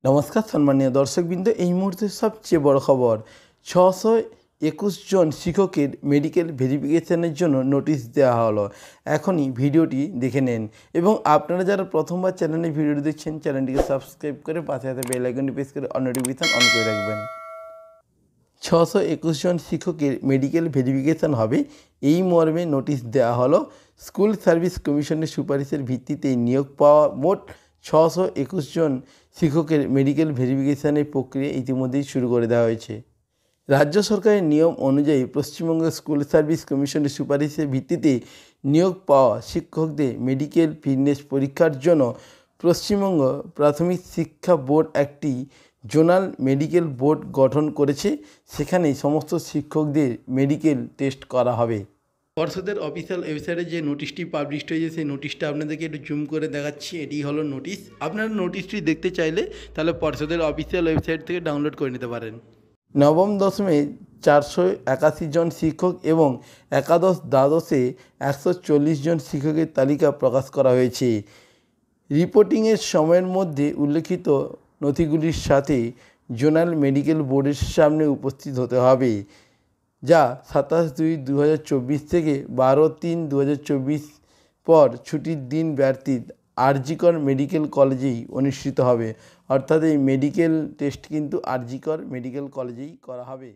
নমস্কার সম্মানীয় দর্শকবৃন্দ, এই মুহূর্তে সবচেয়ে বড় খবর 621 জন শিক্ষকের মেডিকেল ভেরিফিকেশনের জন্য নোটিশ দেওয়া হলো। এখনই ভিডিওটি দেখে নেন এবং আপনারা যারা প্রথমবার চ্যানেলে ভিডিওটি দেখছেন চ্যানেলটিকে সাবস্ক্রাইব করে পাশে হাতে বেল আইকনটি প্রেস করে অল নোটিফিকেশন অন করে রাখবেন। 621 জন শিক্ষকের মেডিকেল ভেরিফিকেশন হবে, এই মর্মে নোটিশ দেওয়া হলো। স্কুল সার্ভিস কমিশনের সুপারিশের ভিত্তিতে নিয়োগ পাওয়া মোট 621 জন শিক্ষকের মেডিকেল ভেরিফিকেশনের প্রক্রিয়া ইতিমধ্যেই শুরু করে দেওয়া হয়েছে। রাজ্য সরকারের নিয়ম অনুযায়ী পশ্চিমবঙ্গ স্কুল সার্ভিস কমিশনের সুপারিশের ভিত্তিতে নিয়োগ পাওয়া শিক্ষকদের মেডিকেল ফিটনেস পরীক্ষার জন্য পশ্চিমবঙ্গ প্রাথমিক শিক্ষা বোর্ড একটি জোনাল মেডিকেল বোর্ড গঠন করেছে। সেখানে সমস্ত শিক্ষকদের মেডিকেল টেস্ট করা হবে। পর্ষদের অফিসিয়াল ওয়েবসাইটে যে নোটিশটি পাবলিশড হয়েছে সেই নোটিশটা আপনাদেরকে একটু জুম করে দেখাচ্ছি। এটি হলো নোটিশ। আপনারা নোটিশটি দেখতে চাইলে তাহলে পর্ষদের অফিসিয়াল ওয়েবসাইট থেকে ডাউনলোড করে নিতে পারেন। নবম দশমে 481 জন শিক্ষক এবং একাদশ দ্বাদশে 140 জন শিক্ষকের তালিকা প্রকাশ করা হয়েছে। রিপোর্টিংয়ের সময়ের মধ্যে উল্লেখিত নথিগুলির সাথে জোনাল মেডিকেল বোর্ডের সামনে উপস্থিত হতে হবে, যা 27/2/2024 থেকে 12/3/2024 পর ছুটির দিন ব্যতীত আরজিকর মেডিকেল কলেজেই অনুষ্ঠিত হবে। অর্থাৎ এই মেডিকেল টেস্ট কিন্তু আরজিকর মেডিকেল কলেজেই করা হবে।